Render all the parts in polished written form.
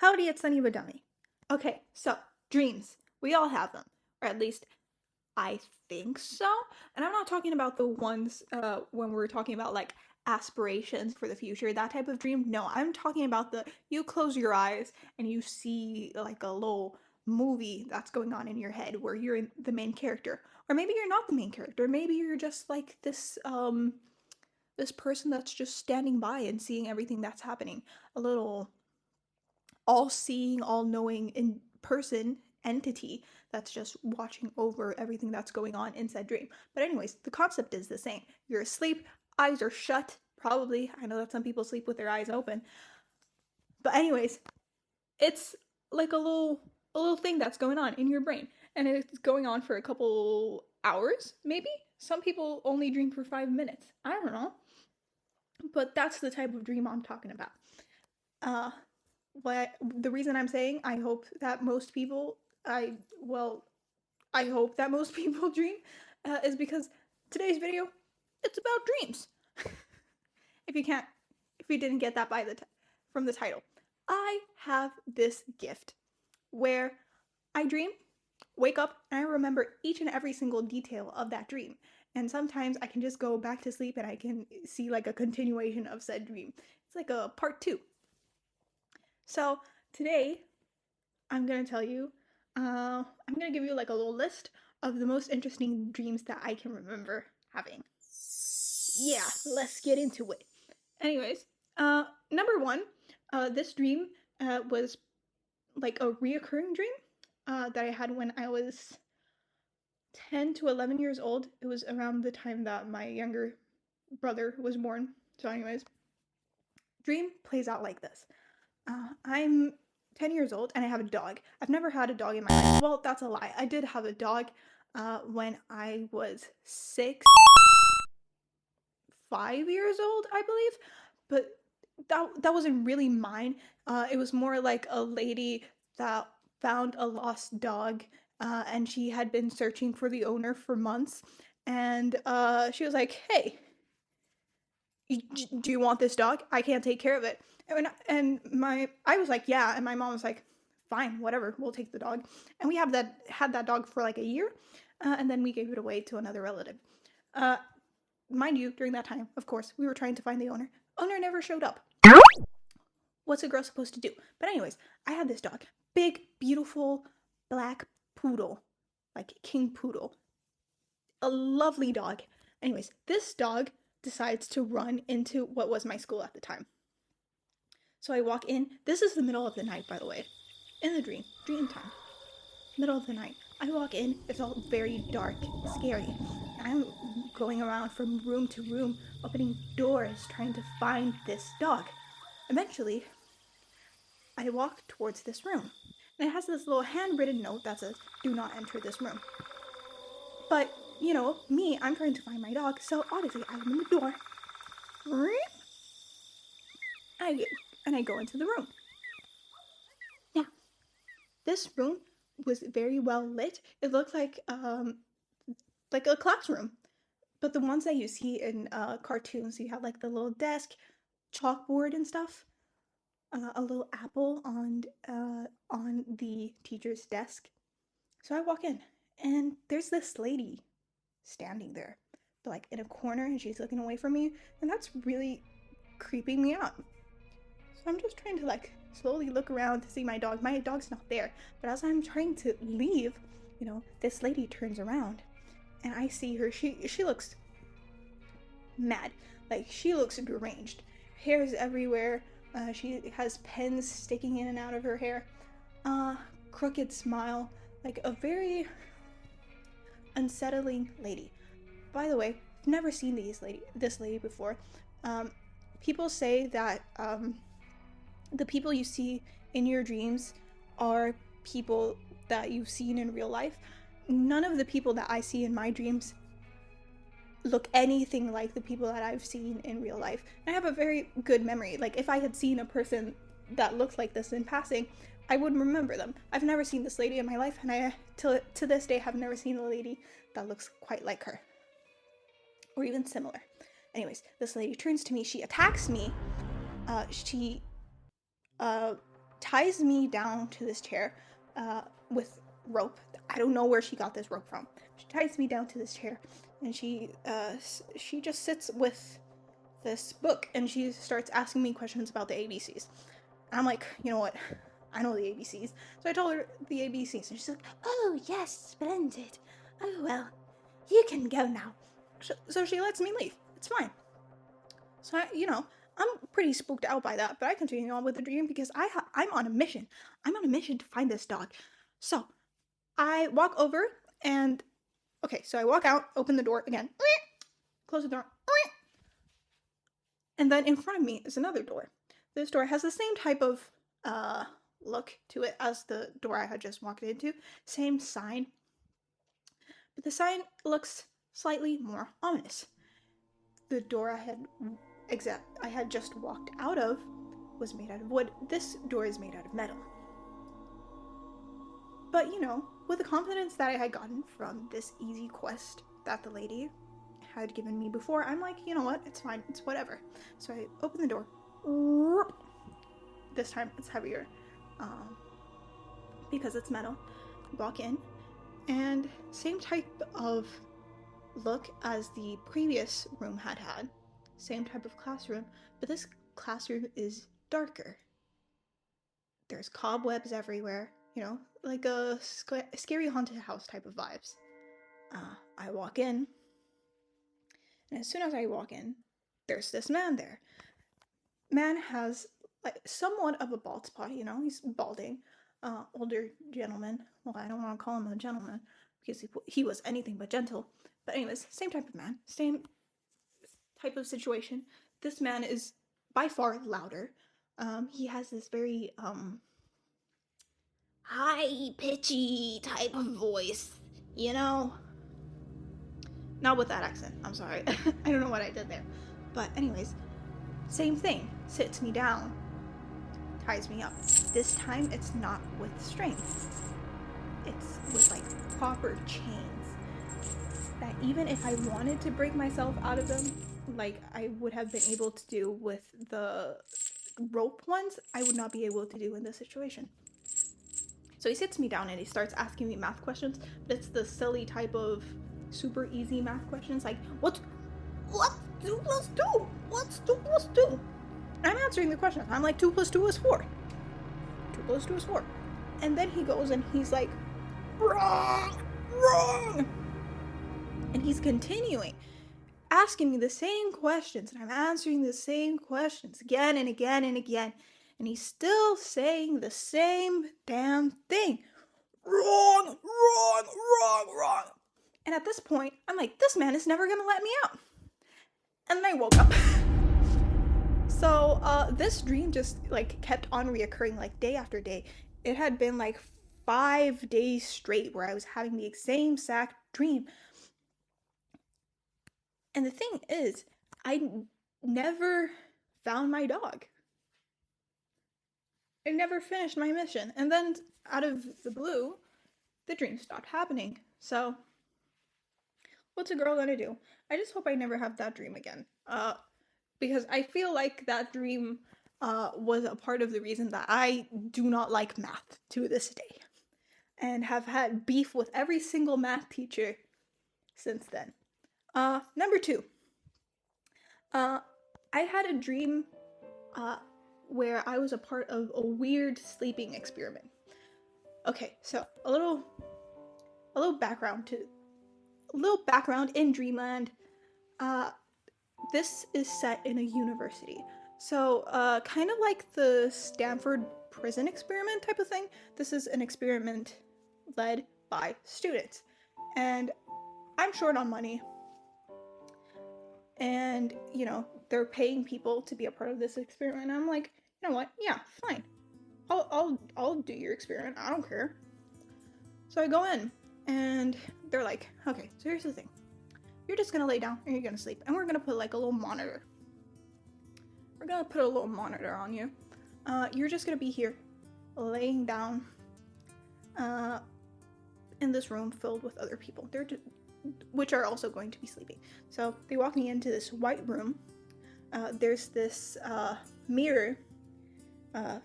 Howdy, it's Sunny Badummy. Okay, so dreams. We all have them, or at least I think so. And I'm not talking about the ones when we're talking about like aspirations for the future, that type of dream. No, I'm talking about the you close your eyes and you see like a little movie that's going on in your head where you're the main character. Or maybe you're not the main character. Maybe you're just like this person that's just standing by and seeing everything that's happening. A little all-seeing, all-knowing in person entity that's just watching over everything that's going on in said dream. But anyways, the concept is the same. You're asleep, eyes are shut, probably. I know that some people sleep with their eyes open. But anyways, it's like a little thing that's going on in your brain. And it's going on for a couple hours, maybe? Some people only dream for 5 minutes. I don't know. But that's the type of dream I'm talking about. The reason I'm saying I hope that most people dream is because today's video, it's about dreams. If you didn't get that from the title, I have this gift where I dream, wake up, and I remember each and every single detail of that dream. And sometimes I can just go back to sleep and I can see like a continuation of said dream. It's like a part 2. So today, I'm going to tell you, I'm going to give you like a little list of the most interesting dreams that I can remember having. Yeah, let's get into it. Anyways, number 1, this dream was like a reoccurring dream that I had when I was 10 to 11 years old. It was around the time that my younger brother was born. So anyways, dream plays out like this. I'm 10 years old and I have a dog. I've never had a dog in my life. Well, that's a lie. I did have a dog when I was 5 years old, I believe. But that wasn't really mine. It was more like a lady that found a lost dog and she had been searching for the owner for months. And she was like, hey, do you want this dog? I can't take care of it. And I was like, yeah. And my mom was like, fine, whatever, we'll take the dog. And we had that dog for like a year. And then we gave it away to another relative. Mind you, during that time, of course, we were trying to find the owner. Owner never showed up. What's a girl supposed to do? But anyways, I had this dog. Big, beautiful, black poodle. Like king poodle. A lovely dog. Anyways, this dog decides to run into what was my school at the time. So I walk in. This is the middle of the night, by the way. In the dream time. Middle of the night. I walk in. It's all very dark, scary. I'm going around from room to room, opening doors, trying to find this dog. Eventually, I walk towards this room. And it has this little handwritten note that says, do not enter this room. But, you know, me, I'm trying to find my dog, so obviously I open the door. And I go into the room. Now, this room was very well lit. It looked like a classroom. But the ones that you see in cartoons, you have like the little desk, chalkboard and stuff. A little apple on the teacher's desk. So I walk in, and there's this lady standing there, but like in a corner, and she's looking away from me, and that's really creeping me out. So I'm just trying to like slowly look around to see my dog. My dog's not there, but as I'm trying to leave, you know, this lady turns around, and I see her. She looks mad, like she looks deranged. Hair's everywhere. She has pens sticking in and out of her hair. Crooked smile, like a very unsettling lady. By the way, I've never seen this lady before. People say that the people you see in your dreams are people that you've seen in real life. None of the people that I see in my dreams look anything like the people that I've seen in real life. I have a very good memory. Like if I had seen a person that looked like this in passing, I would remember them. I've never seen this lady in my life, and I to this day have never seen a lady that looks quite like her, or even similar. Anyways, this lady turns to me. She attacks me. She ties me down to this chair with rope. I don't know where she got this rope from. She ties me down to this chair, and she just sits with this book, and she starts asking me questions about the ABCs. And I'm like, you know what? I know the ABCs. So I told her the ABCs, and she's like, oh, yes, splendid. Oh, well, you can go now. So she lets me leave. It's fine. So, I'm pretty spooked out by that, but I continue on with the dream because I'm on a mission. I'm on a mission to find this dog. So I walk over and, okay, so I walk out, open the door again, close the door, and then in front of me is another door. This door has the same type of look to it as the door I had just walked into. Same sign, but the sign looks slightly more ominous. The door I had just walked out of was made out of wood. This door is made out of metal. But, with the confidence that I had gotten from this easy quest that the lady had given me before, I'm like, you know what? It's fine. It's whatever. So I open the door. This time it's heavier because it's metal. Walk in, and same type of look as the previous room had. Same type of classroom, but this classroom is darker. There's cobwebs everywhere, like a scary haunted house type of vibes. I walk in, and as soon as I walk in, there's this man there. Man has somewhat of a bald spot, he's balding. Older gentleman. Well, I don't want to call him a gentleman because he was anything but gentle. But anyways, same type of man, same type of situation. This man is by far louder. He has this very high pitchy type of voice, Not with that accent. I'm sorry. I don't know what I did there. But anyways, same thing. Sits me down. Ties me up. This time it's not with strings. It's with proper chains. That even if I wanted to break myself out of them, like I would have been able to do with the rope ones, I would not be able to do in this situation. So he sits me down and he starts asking me math questions, but it's the silly type of super easy math questions, like what's 2 plus 2? What's 2 plus 2? I'm answering the question. I'm like, 2 plus 2 is 4. 2 plus 2 is 4. And then he goes and he's like, wrong. And he's continuing asking me the same questions, and I'm answering the same questions again and again and again. And he's still saying the same damn thing. Wrong. And at this point, I'm like, this man is never gonna let me out. And then I woke up. So this dream just kept on reoccurring day after day. It had been 5 days straight where I was having the same exact dream. And the thing is, I never found my dog. I never finished my mission. And then out of the blue, the dream stopped happening. So what's a girl gonna do? I just hope I never have that dream again. Because I feel like that dream was a part of the reason that I do not like math to this day. And have had beef with every single math teacher since then. Number 2. I had a dream where I was a part of a weird sleeping experiment. Okay, so a little background in Dreamland. This is set in a university. So, kind of like the Stanford prison experiment type of thing. This is an experiment led by students. And I'm short on money. And, they're paying people to be a part of this experiment. And I'm like, you know what? Yeah, fine. I'll do your experiment. I don't care. So I go in, and they're like, okay, so here's the thing. You're just gonna lay down and you're gonna sleep. And we're gonna put a little monitor. We're gonna put a little monitor on you. You're just gonna be here, laying down, in this room filled with other people. Which are also going to be sleeping. So they walk me into this white room. There's this mirror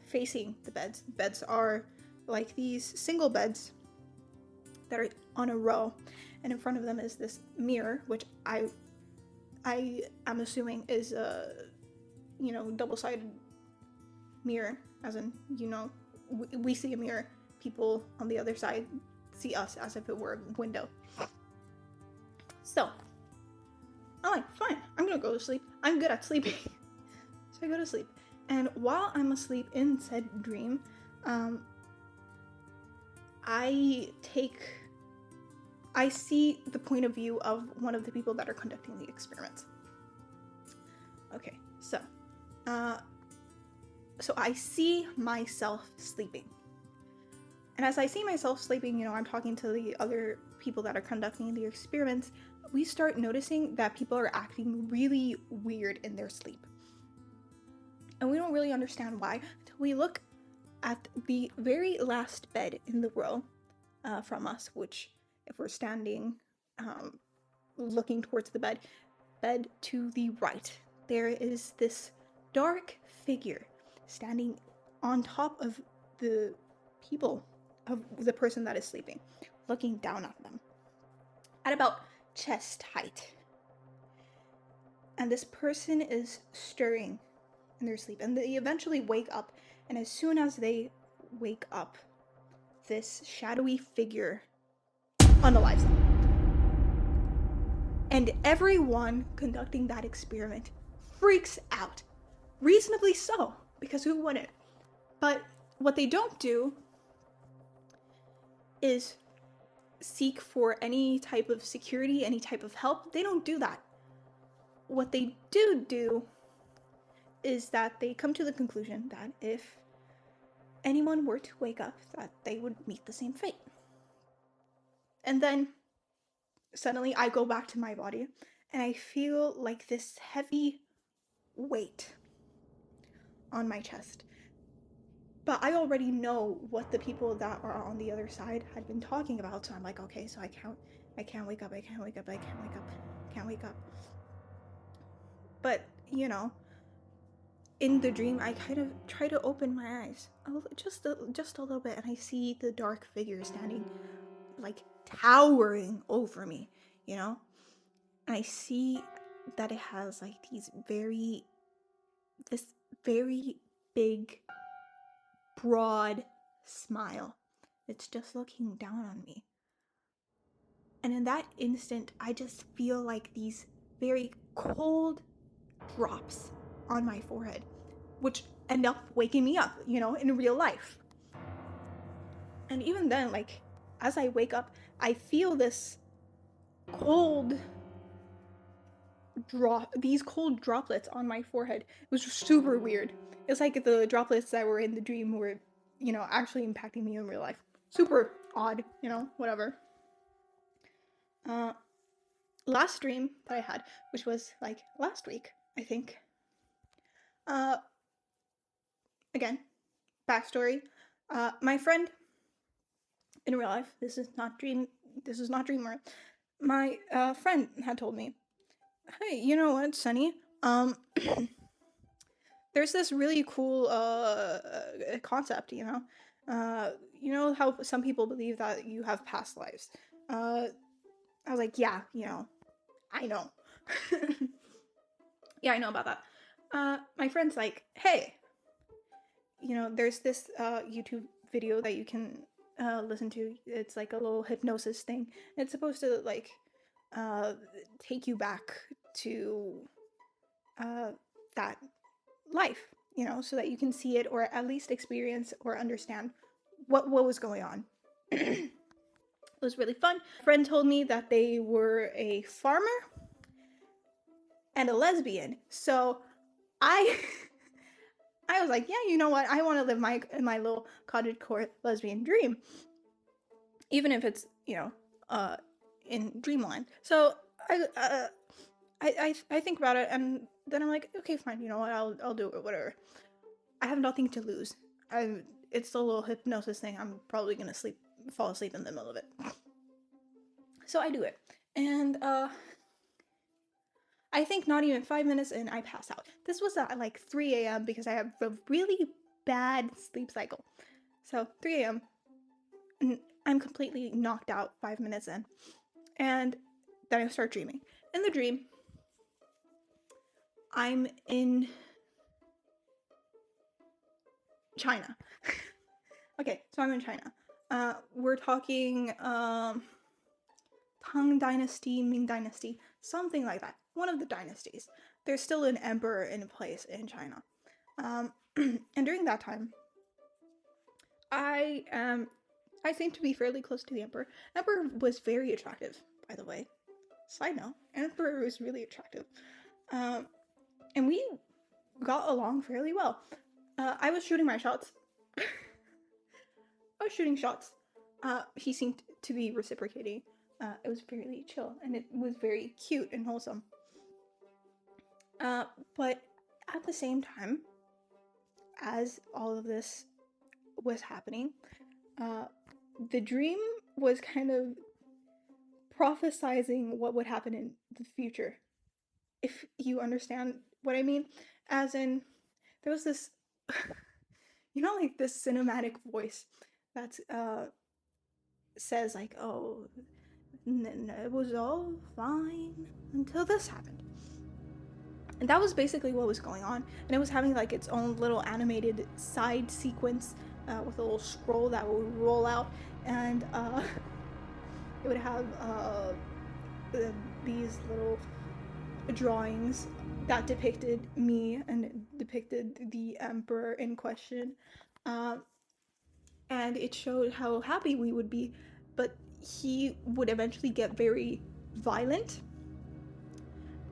facing the beds. The beds are like these single beds that are on a row, and in front of them is this mirror, which I am assuming is a double-sided mirror, as in we see a mirror, people on the other side see us as if it were a window. So I'm like, fine, I'm gonna go to sleep. I'm good at sleeping. So I go to sleep, and while I'm asleep in said dream, I see the point of view of one of the people that are conducting the experiments. Okay, so I see myself sleeping. And as I see myself sleeping, I'm talking to the other people that are conducting the experiments, we start noticing that people are acting really weird in their sleep. And we don't really understand why until we look at the very last bed in the row from us, which, if we're standing looking towards the bed to the right, there is this dark figure standing on top of the people, of the person that is sleeping, looking down at them at about chest height. And this person is stirring in their sleep, and they eventually wake up, and as soon as they wake up, this shadowy figure unalives them. And everyone conducting that experiment freaks out. Reasonably so, because who wouldn't? But what they don't do is seek for any type of security, any type of help. They don't do that. What they do is that they come to the conclusion that if anyone were to wake up, that they would meet the same fate. And then suddenly I go back to my body, and I feel like this heavy weight on my chest. But I already know what the people that are on the other side had been talking about, so I'm like, okay, so I can't wake up. But, in the dream, I kind of try to open my eyes just a little bit, and I see the dark figure standing, like, towering over me, and I see that it has, like, this very big, broad smile. It's just looking down on me. And in that instant, I just feel like these very cold drops on my forehead, which end up waking me up, in real life. And even then, like, as I wake up, I feel this cold these cold droplets on my forehead. It was super weird. It's like the droplets that were in the dream were, actually impacting me in real life. Super odd, whatever. Last dream that I had, which was like last week, I think. Again, backstory. My friend in real life, this is not dream world. My friend had told me, hey, you know what, Sunny? There's this really cool concept, you know how some people believe that you have past lives. I was like, yeah, I know. Yeah, I know about that. My friend's like, hey, there's this YouTube video that you can listen to. It's like a little hypnosis thing. It's supposed to like take you back to that life, so that you can see it, or at least experience or understand what was going on. It was really fun. A friend told me that they were a farmer and a lesbian. So I was like, yeah, you know what? I want to live my little cottagecore lesbian dream, even if it's in dreamland. So I think about it, and then I'm like, okay, fine. You know what? I'll do it. Whatever. I have nothing to lose. It's a little hypnosis thing. I'm probably gonna fall asleep in the middle of it. So I do it, and I think not even 5 minutes in, I pass out. This was at like 3 a.m. because I have a really bad sleep cycle. So 3 a.m. and I'm completely knocked out 5 minutes in. And then I start dreaming. In the dream, I'm in China. Okay, so I'm in China. We're talking Tang Dynasty, Ming Dynasty, something like that. One of the dynasties. There's still an emperor in place in China. And during that time, I seem to be fairly close to the emperor. Emperor was very attractive, by the way. Side note, emperor was really attractive. And we got along fairly well. I was shooting my shots. I was shooting shots. He seemed to be reciprocating. It was fairly chill, and it was very cute and wholesome. But at the same time, as all of this was happening, the dream was kind of prophesizing what would happen in the future. If you understand what I mean. As in, there was this, like this cinematic voice that says like, oh, it was all fine until this happened. And that was basically what was going on. And it was having like its own little animated side sequence with a little scroll that would roll out. And it would have these little drawings that depicted me and depicted the emperor in question. And it showed how happy we would be. But he would eventually get very violent.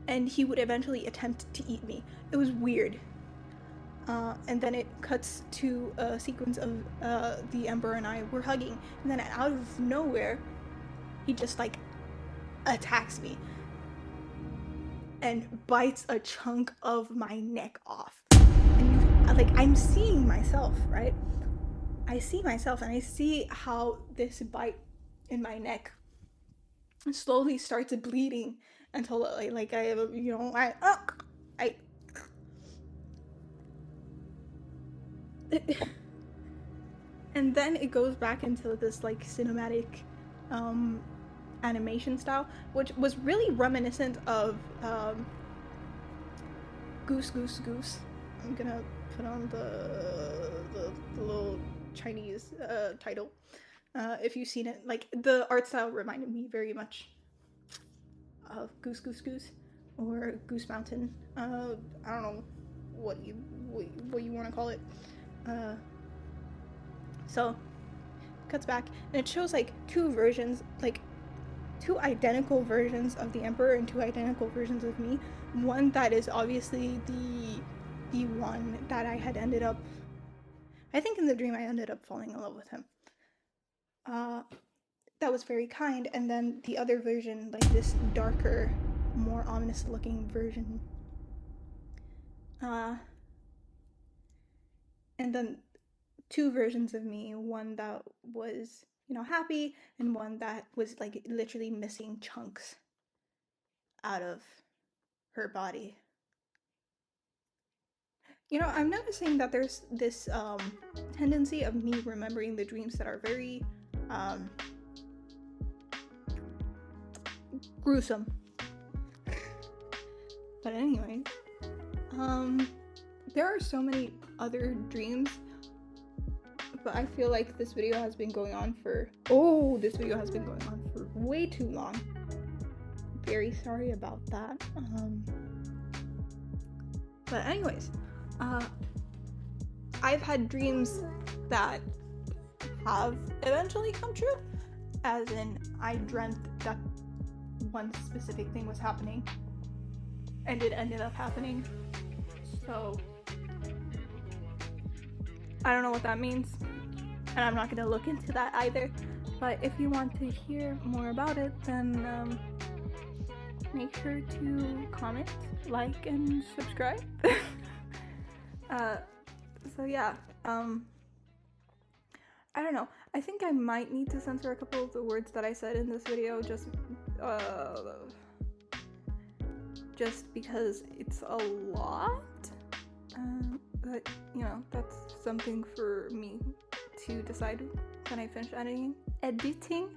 And he would eventually attempt to eat me. It was weird. And then it cuts to a sequence of the emperor and I were hugging. And then out of nowhere, he just like attacks me. And bites a chunk of my neck off. And like, I'm seeing myself, right? I see myself and I see how this bite in my neck slowly starts bleeding until like I and then it goes back into this like cinematic animation style, which was really reminiscent of Goose Goose Goose. I'm gonna put on the little Chinese title. If you've seen it, like the art style reminded me very much of Goose Goose Goose or Goose Mountain. I don't know what you want to call it. So cuts back and it shows like two identical versions of the emperor and two identical versions of me. One that is obviously the one that I had ended up, I think in the dream I ended up falling in love with him. That was very kind. And then the other version, like this darker, more ominous looking version. And then two versions of me, one that was, happy, and one that was like literally missing chunks out of her body. I'm noticing that there's this tendency of me remembering the dreams that are very gruesome. But anyway, there are so many other dreams, but I feel like this video has been going on for way too long. Very sorry about that. But anyways, I've had dreams that have eventually come true, as in I dreamt that one specific thing was happening and it ended up happening. So I don't know what that means, and I'm not going to look into that either. But if you want to hear more about it, then make sure to comment, like, and subscribe. So yeah, I don't know. I think I might need to censor a couple of the words that I said in this video, just because it's a lot. But, you know, that's something for me to decide when I finish editing.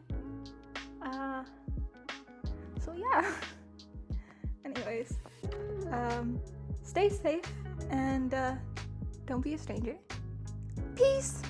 So yeah. Anyways, stay safe and don't be a stranger. Peace!